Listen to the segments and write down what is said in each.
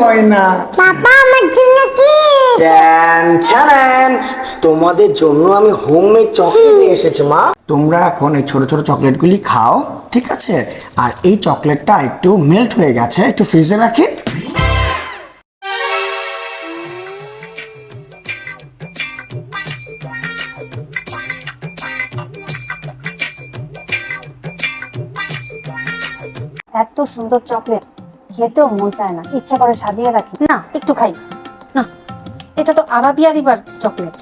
হয় না। বাবা আমার জন্য কি? তোমাদের জন্য আমি হোমমেড চকলেট নিয়ে এসেছি মা। তোমরা এখন এই ছোট ছোট চকলেটগুলি খাও, ঠিক আছে? আর এই চকলেটটা একটু মেল্ট হয়ে গেছে, একটু ফ্রিজে রাখি। এত সুন্দর চকলেট খেতেও মন চায় না, ইচ্ছা করে সাজিয়ে রাখি না, একটু খাই না। এটা তো আরাবিয়া রিভার চকলেট,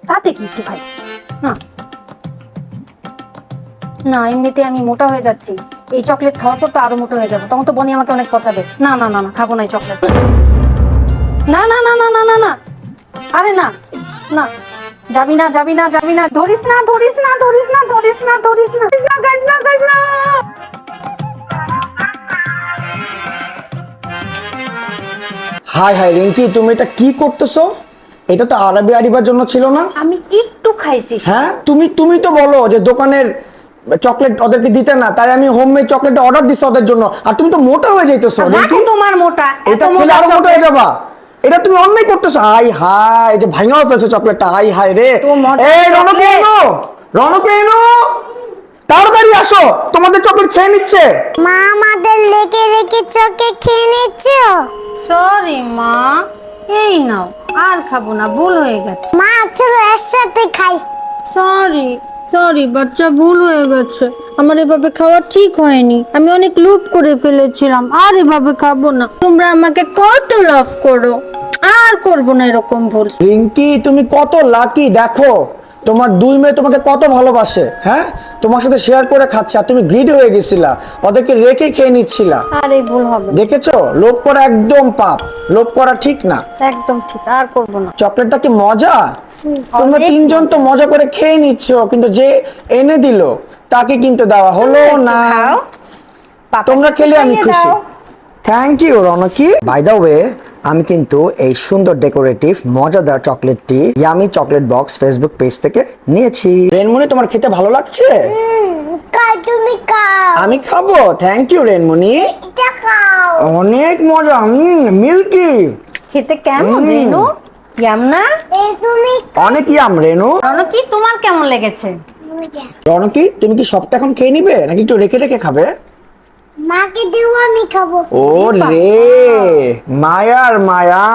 তাতে কি একটু খাই না। না এমনিতে আমি মোটা হয়ে যাচ্ছি, এই চকলেট খাওয়ার পর তো আরো মোটা হয়ে যাবো, তখন তো বনি আমাকে অনেক পচাবে। না না না না, খাবো না এই চকলেট। না না না না না না না, আরে না না, যাবি না যাবি না যাবি না, ধরিস না ধরিস না ধরিস না ধরিস না ধরিস না গাইস না গাইস না। হাই হাই রিঙ্কি, তুমি এটা কি করতেছো? এটা তো আরবি আরিবার জন্য ছিল না। আমি একটু খাইছি। হ্যাঁ, তুমি তো বলো যে দোকানের চকলেট ওদেরকে দিতে না, তাই আমি হোমমেড চকলেট অর্ডার দিছি ওদের জন্য। আর তুমি তো মোটা হয়ে যাইতেছো রিঙ্কি। তোমার মোটা, এটা খেলে আরো মোটা হয়ে যাবা। এটা তুমি অন্যায় করতেছো। হাই হাই, যে ভাঙাও ফেলছে চকলেটটা। হাই হাই রে। এই রনক এনো, রনক এনো, তাড়াতাড়ি আসো, তোমাদের চকলেট খেয়ে নিচ্ছে। মা আমাদের লেগে রেখে চকলেট খেয়ে নিচ্ছো। সরি মা, এই নাও, আর খাবো না, ভুল হয়ে গেছে। মা চলো একসাথে খাই। সরি সরি বাচ্চা, ভুল হয়ে গেছে। আমার এভাবে খাওয়া ঠিক হয়নি, আমি অনেক লোভ করে ফেলেছিলাম, আর এভাবে খাবো না। তোমরা আমাকে কত লাভ করো, আর করবো না এরকম ভুল। রিঙ্কি তুমি কত লাকি, দেখো তোমার দুই মেয়ে তোমাকে কত ভালোবাসে। হ্যাঁ, তোমার সাথে শেয়ার করে খাচ্ছে, আর তুমি গ্রিডি হয়ে গেছিলা, ওদেরকে রেখে খেয়ে নিচ্ছিলা। আর এই ভুল হবে না। দেখেছো, লোভ করা একদম পাপ, লোভ করা ঠিক না। একদম ঠিক, আর করবো না। চকলেটটা কি মজা? তোমরা অনেক তিনজন তো মজা করে খেয়ে নিচ্ছ, কিন্তু যে এনে দিল তাকে কিন্তু দেওয়া হলো না। তোমরা খেলে আমি খুশি। Thank you Ronki. By the way, আমি কিন্তু এই সুন্দর ডেকোরেটিভ মজাদার চকলেটটি yummy chocolate box Facebook page থেকে নিয়েছি। রেনমনি, তোমার খেতে ভালো লাগছে? খাও, তুমি খাও। আমি খাবো। থ্যাংক ইউ রেনমনি, এটা খাও। অনেক মজা। মিল্কি, খেতে কেমন রেনু? ইয়াম না? এই তুমি অনেক ইয়াম রেনু। রনো কি তোমার কেমন লেগেছে? মজা। রনকি, তুমি কি সবটা এখন খেয়ে নিবে নাকি একটু রেখে রেখে খাবে? মাকে দিও, আমি খাবো। ও রে, মায়ার মায়া।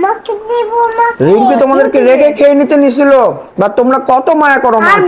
মাকে দিব, মা। রিঙ্কি তোমাদেরকে রেখে খেয়ে নিতে নিছিল, বা তোমরা কত মায়া করো মাকে।